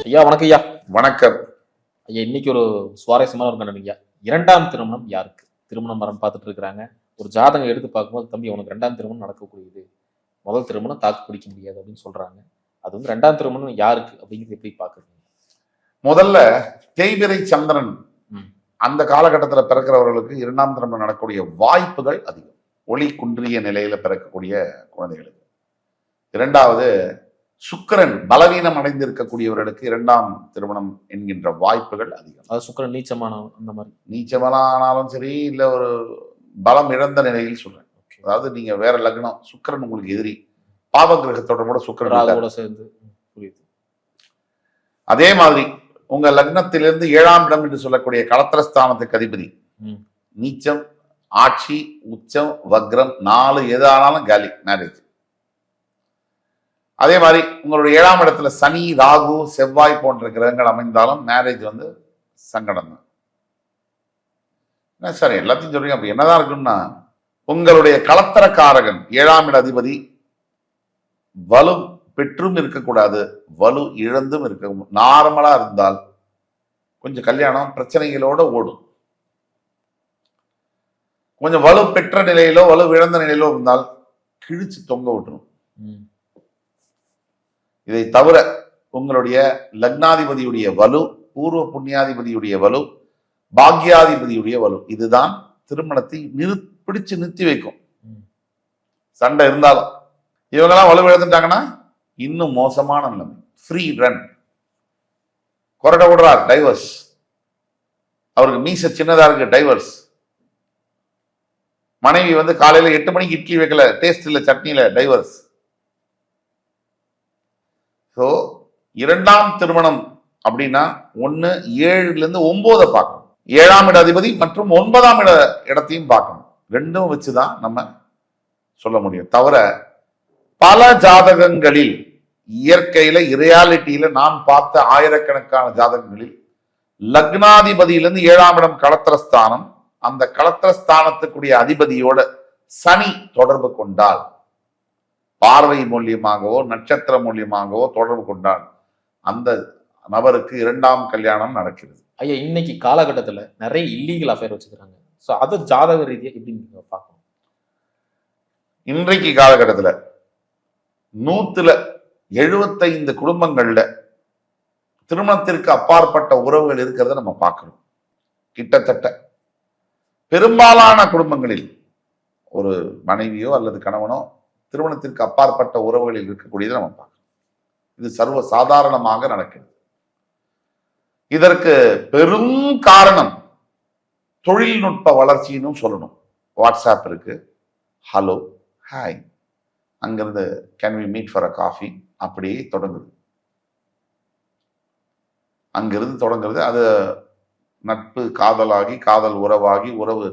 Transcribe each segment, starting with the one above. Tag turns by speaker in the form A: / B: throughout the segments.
A: ஐயா வணக்கம் ஐயா.
B: வணக்கம்
A: ஐயா, இன்னைக்கு ஒரு சுவாரஸ்யமான ஒரு கண்டனம் ஐயா. இரண்டாம் திருமணம் யாருக்கு? திருமணம் மரம் பார்த்துட்டு இருக்கிறாங்க. ஒரு ஜாதகம் எடுத்து பார்க்கும்போது, தம்பி உனக்கு ரெண்டாம் திருமணம் நடக்கக்கூடியது, முதல் திருமணம் தாக்கு பிடிக்க முடியாது அப்படின்னு சொல்றாங்க. அது வந்து ரெண்டாம் திருமணம் யாருக்கு அப்படிங்கிறது எப்படி பாக்குறீங்க?
B: முதல்ல தேய்பிறை சந்திரன் அந்த காலகட்டத்தில் பிறக்கிறவர்களுக்கு இரண்டாம் திருமணம் நடக்கக்கூடிய வாய்ப்புகள் அதிகம். ஒளி குன்றிய நிலையில பிறக்கக்கூடிய குழந்தைகளுக்கு. இரண்டாவது, சுக்கிரன் பலவீனம் அடைந்திருக்கக்கூடியவர்களுக்கு இரண்டாம் திருமணம் என்கின்ற வாய்ப்புகள் அதிகம்.
A: அது சுக்கிரன் நீச்சமான அந்த மாதிரி
B: நீச்சமானாலும் சரி, இல்ல ஒரு பலம் இழந்த நிலையில் சொல்றேன். அதாவது நீங்க வேற லக்னம், சுக்கிரன் உங்களுக்கு எதிரி, பாவ கிரகத்தோட கூட சுக்கிரன்
A: சேர்ந்து புரியுது.
B: அதே மாதிரி உங்க லக்னத்திலிருந்து 7ஆம் இடம் என்று சொல்லக்கூடிய களத்திரஸ்தானத்துக்கு அதிபதி நீச்சம், ஆட்சி, உச்சம், வக்ரம் 4 எது ஆனாலும் காலி மேரேஜ். அதே மாதிரி உங்களுடைய 7ஆம் இடத்துல சனி, ராகு, செவ்வாய் போன்ற கிரகங்கள் அமைந்தாலும் மேரேஜ் வந்து சங்கடம் தான். என்ன சார் எல்லாத்தையும் சொல்றீங்க, அப்ப என்னதான் இருக்குன்னா, உங்களுடைய களத்திரக்காரகன் 7ஆம் இட அதிபதி வலு பெற்றும் இருக்கக்கூடாது, வலு இழந்தும் இருக்க. நார்மலா இருந்தால் கொஞ்சம் கல்யாணம் பிரச்சனைகளோட ஓடும். கொஞ்சம் வலு பெற்ற நிலையிலோ வலு இழந்த நிலையிலோ இருந்தால் கிழிச்சு தொங்க விட்டுரும். இதை தவிர உங்களுடைய லக்னாதிபதியுடைய வலு, பூர்வ புண்ணியாதிபதியுடைய வலு, பாக்யாதிபதியுடைய வலு, இதுதான் திருமணத்தை பிடிச்சு நிறுத்தி வைக்கும். சண்டை இருந்தாலும் இவங்கெல்லாம் வலு இழந்துட்டாங்கன்னா இன்னும் மோசமான நிலைமை. ஃப்ரீ ரன், கொரட விடுறார், டைவர்ஸ். அவருக்கு மீச சின்னதா இருக்கு, டைவர்ஸ். மனைவி வந்து காலையில 8 மணிக்கு இட்லி வைக்கல, டேஸ்ட் இல்ல சட்னியில, டைவர்ஸ். ஸோ இரண்டாம் திருமணம் அப்படின்னா 1, 7லேருந்து 9 பார்க்கணும். 7ஆம் இட அதிபதி மற்றும் 9ஆம் இடத்தையும் பார்க்கணும். ரெண்டும் வச்சுதான் நம்ம சொல்ல முடியும். தவிர பல ஜாதகங்களில், இயற்கையில ரியாலிட்டியில நான் பார்த்த ஆயிரக்கணக்கான ஜாதகங்களில் லக்னாதிபதியிலிருந்து 7ஆம் இடம் களத்திரஸ்தானம், அந்த களத்திரஸ்தானத்துக்குரிய அதிபதியோட சனி தொடர்பு கொண்டால், பார்வை மூலியமாகவோ நட்சத்திர மூலியமாகவோ தொடர்பு கொண்டால் அந்த நபருக்கு 2ஆம் கல்யாணம் நடக்கிறது.
A: ஐயா, இன்னைக்கு காலகட்டத்துல நிறைய இல்லீகல் அஃபேர் வச்சுக்கிறாங்க. ஸோ அது ஜாதக ரீதியா எப்படி நீங்க பார்க்கணும்?
B: இன்றைக்கு காலகட்டத்துல 175 குடும்பங்கள்ல திருமணத்திற்கு அப்பாற்பட்ட உறவுகள் இருக்கிறத நம்ம பார்க்கிறோம். கிட்டத்தட்ட பெரும்பாலான குடும்பங்களில் ஒரு மனைவியோ அல்லது கணவனோ திருமணத்திற்கு அப்பாற்பட்ட உறவுகளில் இருக்கக்கூடியதை நம்ம பார்க்கிறோம். இது சர்வ சாதாரணமாக நடக்கிறது. இதற்கு பெரும் காரணம் தொழில்நுட்ப வளர்ச்சின்னு சொல்லணும். வாட்ஸ்அப் இருக்கு, ஹலோ, ஹாய், அங்கிருந்து can we meet for a coffee, அப்படியே தொடங்குது. அங்கிருந்து தொடங்குறது, அது நட்பு காதலாகி, காதல் உறவாகி, உறவு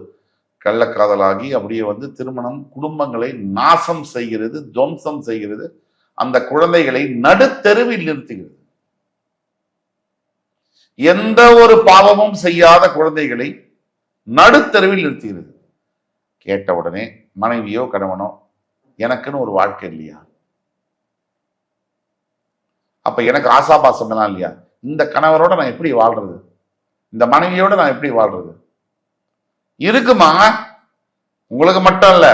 B: கள்ளக்காதலாகி, அப்படியே வந்து திருமணம் குடும்பங்களை நாசம் செய்கிறது, துவம்சம் செய்கிறது. அந்த குழந்தைகளை நடுத்தெருவில் நிறுத்துகிறது. எந்த ஒரு பாவமும் செய்யாத குழந்தைகளை நடுத்தெருவில் நிறுத்துகிறது. கேட்ட உடனே மனைவியோ கணவனோ, எனக்குன்னு ஒரு வாழ்க்கை இல்லையா? அப்ப எனக்கு ஆசாபாசம் எல்லாம் இல்லையா? இந்த கணவரோட நான் எப்படி வாழ்றது? இந்த மனைவியோட நான் எப்படி வாழ்றது? இருக்குமா? உங்களுக்கு மட்டும் இல்ல,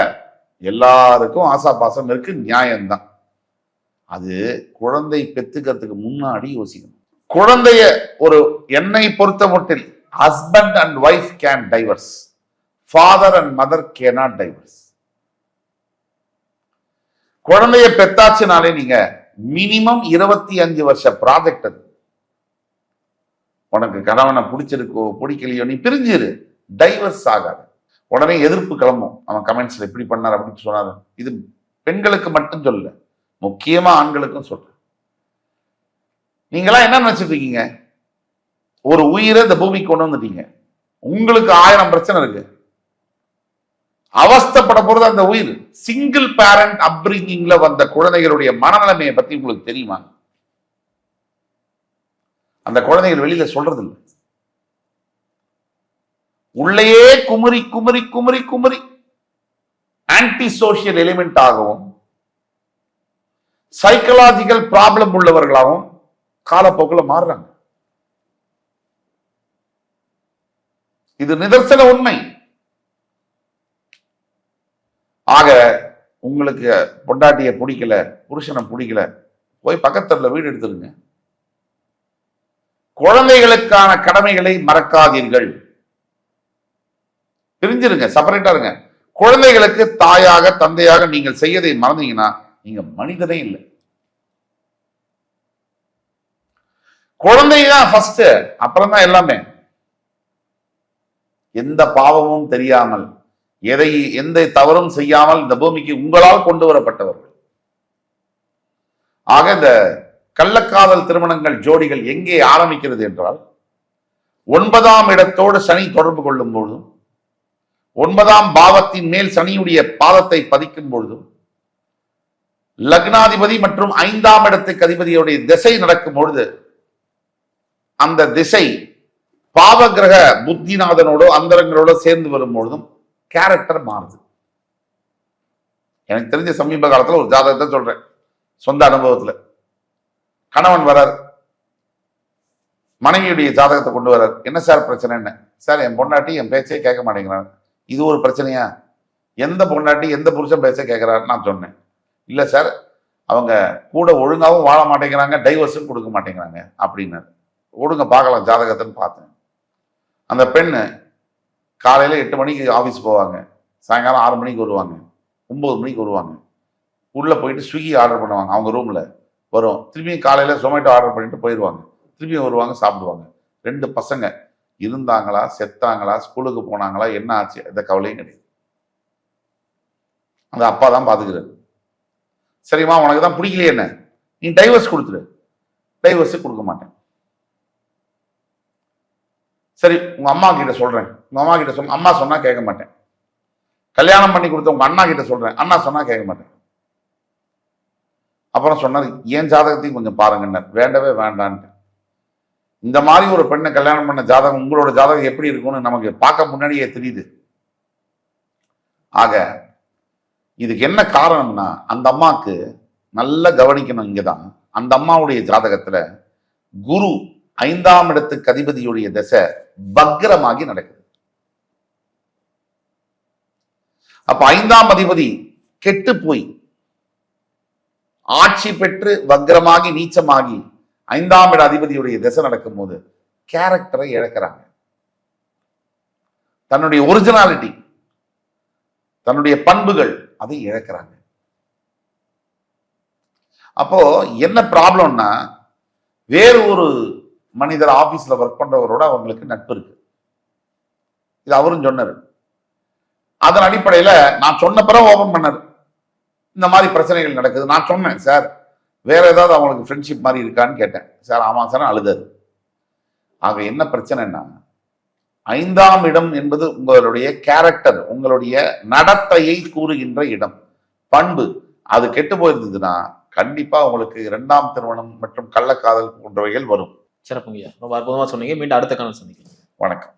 B: எல்லாருக்கும் ஆசாபாசம் இருக்கு, நியாயம்தான். அது குழந்தை பெத்துக்கிறதுக்கு முன்னாடி யோசிக்கணும். குழந்தைய ஒரு என்னை பொறுத்த மட்டில் husband and wife can divorce, father and mother cannot divorce. குழந்தைய பெத்தாச்சுனாலே நீங்க மினிமம் 25 வருஷ ப்ராஜெக்ட். அது உனக்கு கணவனை பிடிச்சிருக்கோ பிடிக்கலையோ நீ பிரிஞ்சிரு, டைவர்ஸ் ஆகாது. உடனே எதிர்ப்பு கிளம்பும், அவன் கமெண்ட்ஸ்ல இப்படி பண்ணார் அப்படின்னு சொன்னாரு. இது பெண்களுக்கு மட்டும் சொல்ல, முக்கியமா ஆண்களுக்கும் சொல்றேன். நீங்களாம் என்ன நினைச்சிட்டு இருக்கீங்க? ஒரு உயிரை இந்த பூமிக்கு கொண்டு வந்துட்டீங்க, உங்களுக்கு 1000 பிரச்சனை இருக்கு, அவஸ்தப்பட போறது அந்த உயிர். சிங்கிள் பேரண்ட் அப்ரிங்கிங்ல வந்த குழந்தைகளுடைய மனநிலைமையை பத்தி உங்களுக்கு தெரியுமா? அந்த குழந்தைகள் வெளியில சொல்றது இல்லை. உள்ளேயே Kumari Kumari Kumari Kumari anti social element ஆகவும், சைக்கலாஜிக்கல் ப்ராப்ளம் உள்ளவர்களாகவும் காலப்போக்கில் மாறுறாங்க. இது நிதர்சன உண்மை. ஆக உங்களுக்கு பொண்டாட்டிய பிடிக்கல, புருஷனை பிடிக்கல, போய் பக்கத்துல வீடு எடுத்துருங்க. குழந்தைகளுக்கான கடமைகளை மறக்காதீர்கள். பிரிஞ்சிருங்க, செப்பரேட்டா இருங்க. குழந்தைகளுக்கு தாயாக தந்தையாக நீங்கள் செய்யதை மறந்தீங்கன்னா நீங்க மனிதனே இல்லை. குழந்தைதான் ஃபர்ஸ்ட், அப்புறம் தான் எல்லாமே. எந்த பாவமும் தெரியாமல், எந்த தவறும் செய்யாமல் இந்த பூமிக்கு உங்களால் கொண்டு வரப்பட்டவர்கள். ஆக இந்த கள்ளக்காதல் திருமணங்கள் ஜோடிகள் எங்கே ஆரம்பிக்கிறது என்றால், 9ஆம் இடத்தோடு சனி தொடர்பு கொள்ளும் பொழுதும், 9ஆம் பாவத்தின் மேல் சனியுடைய பாதத்தை பதிக்கும் பொழுதும், லக்னாதிபதி மற்றும் 5ஆம் இடத்துக்கு அதிபதியுடைய திசை நடக்கும் பொழுது, அந்த திசை பாவகிரக புத்திநாதனோட அந்தரங்களோட சேர்ந்து வரும் பொழுதும் கேரக்டர் மாறுது. எனக்கு தெரிஞ்ச சமீப காலத்துல ஒரு ஜாதகத்தை சொல்றேன், சொந்த அனுபவத்துல. கணவன் வரார், மனைவியுடைய ஜாதகத்தை கொண்டு வரார். என்ன சார் பிரச்சனை? என்ன சார், என் பொண்டாட்டி என் பேச்சே கேட்க மாட்டேங்கிறான். இது ஒரு பிரச்சனையா? எந்த பொண்டாட்டி எந்த புருஷன் பேச்ச கேட்கிறாரு? நான் சொன்னேன், இல்ல சார், அவங்க கூட ஒழுங்காவும் வாழ மாட்டேங்கிறாங்க, டைவர்ஸும் கொடுக்க மாட்டேங்கிறாங்க அப்படின்னாரு. ஒழுங்க பார்க்கலாம் ஜாதகத்தைன்னு பார்த்தேன். அந்த பெண்ணு காலையில 8 மணிக்கு ஆஃபீஸ் போவாங்க, சாயங்காலம் 6 மணிக்கு வருவாங்க, 9 மணிக்கு வருவாங்க. உள்ள போயிட்டு ஸ்விக்கி ஆர்டர் பண்ணுவாங்க, அவங்க ரூம்ல வரும். திரும்பியும் காலையில ஜொமேட்டோ ஆர்டர் பண்ணிட்டு போயிடுவாங்க. திரும்பியும் வருவாங்க, சாப்பிடுவாங்க. 2 பசங்க இருந்தாங்களா, செத்தாங்களா, ஸ்கூலுக்கு போனாங்களா, என்ன ஆச்சு, எந்த கவலையும் கிடையாது. அந்த அப்பா தான் பாத்துக்கிறாரு. சரிம்மா, உனக்கு தான் பிடிக்கலையே, என்ன நீ டைவர்ஸ் கொடுத்துரு. டைவர்ஸ் கொடுக்க மாட்டேன். சரி, உங்க அம்மா கிட்ட சொல்றேன். உங்க அம்மா கிட்ட சொன்ன, அம்மா சொன்னா கேட்க மாட்டேன். கல்யாணம் பண்ணி கொடுத்த உங்க அண்ணா கிட்ட சொல்றேன், அண்ணா சொன்னா கேட்க மாட்டேன். அப்புறம் சொன்னார், ஏன் ஜாதகத்தையும் கொஞ்சம் பாருங்க. வேண்டவே வேண்டான்ட்டு. இந்த மாதிரி ஒரு பெண்ணை கல்யாணம் பண்ண ஜாதகம், உங்களோட ஜாதகம் எப்படி இருக்கும்னு நமக்கு பார்க்க முன்னாடியே தெரியுது. ஆக இதுக்கு என்ன காரணம்னா, அந்த அம்மாவுக்கு நல்லா கவனிக்கணும். இங்கதான் அந்த அம்மாவுடைய ஜாதகத்துல குரு 5ஆம் இடத்துக்கு அதிபதியுடைய திசை வக்ரமாகி நடக்குது. அப்ப 5ஆம் அதிபதி கெட்டு போய் ஆட்சி பெற்று வக்ரமாகி நீச்சமாகி 5ஆம் இட அதிபதியுடைய திசை நடக்கும் போது கேரக்டரை இழக்கிறாங்க. தன்னுடைய ஒரிஜினாலிட்டி, தன்னுடைய பண்புகள், அதை இழக்கிறாங்க. அப்போ என்ன ப்ராப்ளம்னா, வேறு ஒரு மனிதர் ஆபீஸ்ல ஒர்க் பண்றவரோட அவங்களுக்கு நட்பு இருக்கு. இது அவரும் சொன்னாரு. அதன் அடிப்படையில நான் சொன்ன பிறகு ஓபன் பண்ணாரு, இந்த மாதிரி பிரச்சனைகள் நடக்குது. நான் சொன்னேன், சார் வேற ஏதாவது அவங்களுக்கு ஃப்ரெண்ட்ஷிப் மாதிரி இருக்கான்னு கேட்டேன். சார் ஆமா சார், அழுதாரு. ஆக என்ன பிரச்சனைன்னா, 5ஆம் இடம் என்பது உங்களுடைய கேரக்டர், உங்களுடைய நடத்தையை கூறுகின்ற இடம், பண்பு. அது கெட்டு போயிருந்ததுன்னா கண்டிப்பா உங்களுக்கு 2ஆம் திருமணம் மற்றும் கள்ளக்காதல் போன்றவைகள் வரும்.
A: சிறப்புங்கய்யா, ரொம்ப அற்புதமா சொன்னீங்க. மீண்டும் அடுத்த காலம் சந்திக்கலாம்.
B: வணக்கம்.